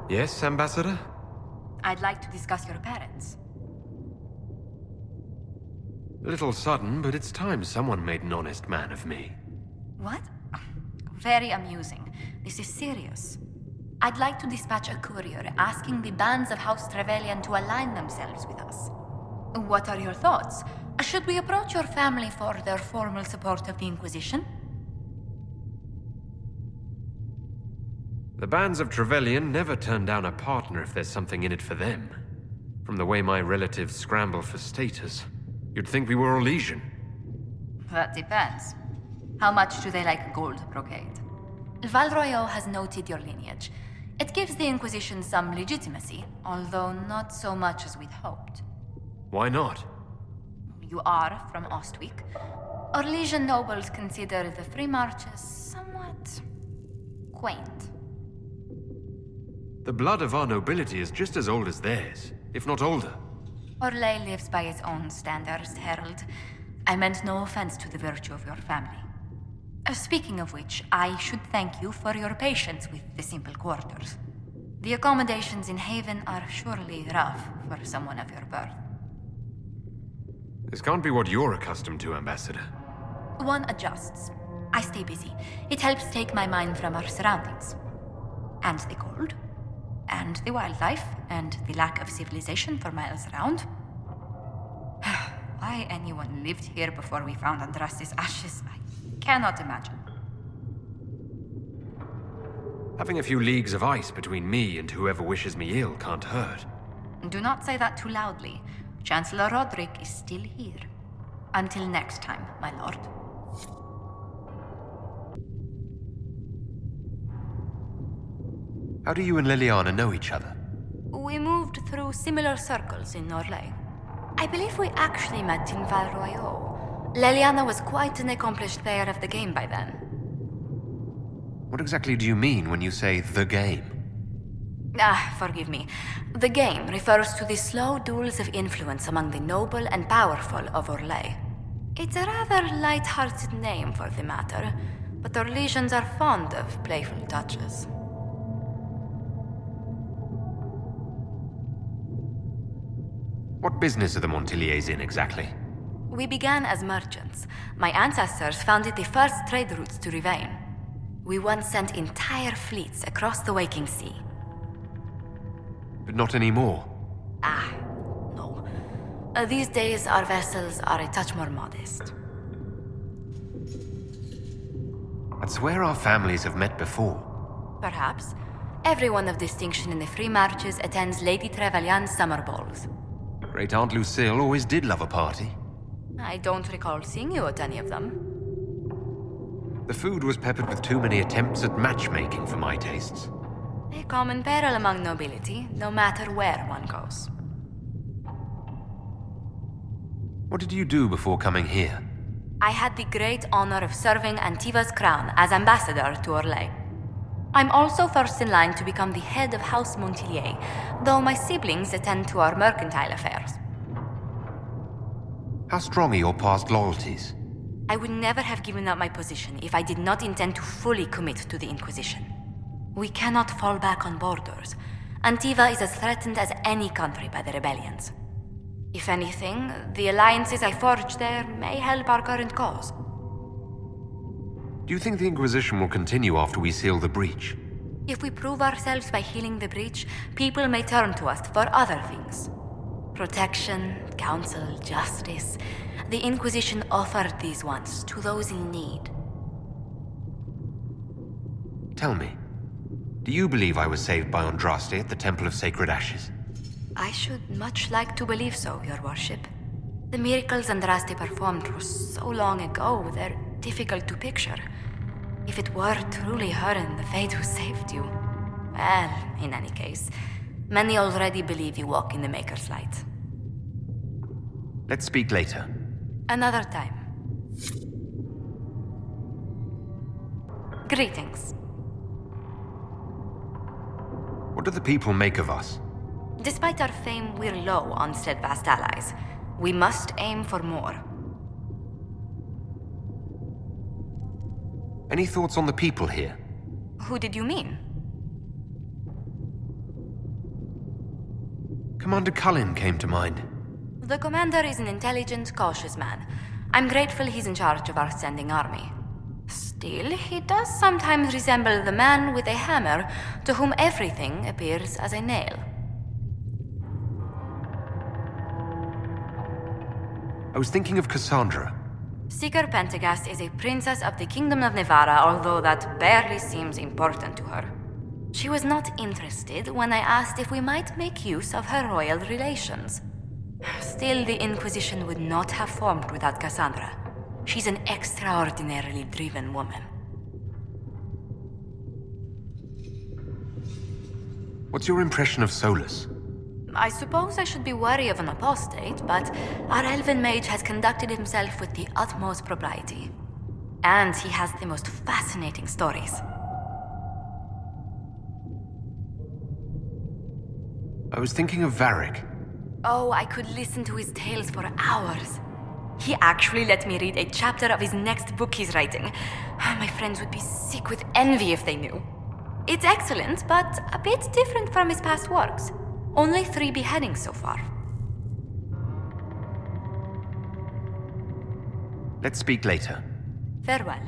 Yes, Ambassador? I'd like to discuss your parents. A little sudden, but it's time someone made an honest man of me. What? Very amusing. This is serious. I'd like to dispatch a courier asking the bands of House Trevelyan to align themselves with us. What are your thoughts? Should we approach your family for their formal support of the Inquisition? The bands of Trevelyan never turn down a partner if there's something in it for them. From the way my relatives scramble for status, you'd think we were a legion. That depends. How much do they like gold brocade? Valroyo has noted your lineage. It gives the Inquisition some legitimacy, although not so much as we'd hoped. Why not? You are from Ostwick. Our Legion nobles consider the free marches somewhat quaint. The blood of our nobility is just as old as theirs, if not older. Orlais lives by its own standards, Herald. I meant no offense to the virtue of your family. Speaking of which, I should thank you for your patience with the simple quarters. The accommodations in Haven are surely rough for someone of your birth. This can't be what you're accustomed to, Ambassador. One adjusts. I stay busy. It helps take my mind from our surroundings. And the cold. And the wildlife. And the lack of civilization for miles around. Why anyone lived here before we found Andraste's ashes, I cannot imagine. Having a few leagues of ice between me and whoever wishes me ill can't hurt. Do not say that too loudly. Chancellor Roderick is still here. Until next time, my lord. How do you and Liliana know each other? We moved through similar circles in Orlais. I believe we actually met in Valroyo. Liliana was quite an accomplished player of the game by then. What exactly do you mean when you say the game? Forgive me. The game refers to the slow duels of influence among the noble and powerful of Orlais. It's a rather light-hearted name for the matter, but our legions are fond of playful touches. What business are the Montilliers in exactly? We began as merchants. My ancestors founded the first trade routes to Rivain. We once sent entire fleets across the waking sea. But not anymore. No. These days, our vessels are a touch more modest. I'd swear our families have met before. Perhaps. Everyone of distinction in the free marches attends Lady Trevelyan's summer balls. Great Aunt Lucille always did love a party. I don't recall seeing you at any of them. The food was peppered with too many attempts at matchmaking for my tastes. A common peril among nobility, no matter where one goes. What did you do before coming here? I had the great honor of serving Antiva's crown as ambassador to Orlais. I'm also first in line to become the head of House Montillier, though my siblings attend to our mercantile affairs. How strong are your past loyalties? I would never have given up my position if I did not intend to fully commit to the Inquisition. We cannot fall back on borders. Antiva is as threatened as any country by the rebellions. If anything, the alliances I forged there may help our current cause. Do you think the Inquisition will continue after we seal the breach? If we prove ourselves by healing the breach, people may turn to us for other things. Protection, counsel, justice. The Inquisition offered these once to those in need. Tell me, do you believe I was saved by Andraste at the Temple of Sacred Ashes? I should much like to believe so, your worship. The miracles Andraste performed were so long ago, they're difficult to picture. If it were truly her and the Fate who saved you... Well, in any case, many already believe you walk in the Maker's light. Let's speak later. Another time. Greetings. What do the people make of us? Despite our fame, we're low on steadfast allies. We must aim for more. Any thoughts on the people here? Who did you mean? Commander Cullen came to mind. The commander is an intelligent, cautious man. I'm grateful he's in charge of our standing army. Still, he does sometimes resemble the man with a hammer to whom everything appears as a nail. I was thinking of Cassandra. Seeker Pentagast is a princess of the Kingdom of Nevarra, although that barely seems important to her. She was not interested when I asked if we might make use of her royal relations. Still, the Inquisition would not have formed without Cassandra. She's an extraordinarily driven woman. What's your impression of Solus? I suppose I should be wary of an apostate, but our elven mage has conducted himself with the utmost propriety. And he has the most fascinating stories. I was thinking of Varric. Oh, I could listen to his tales for hours. He actually let me read a chapter of his next book he's writing. My friends would be sick with envy if they knew. It's excellent, but a bit different from his past works. Only 3 beheadings so far. Let's speak later. Farewell.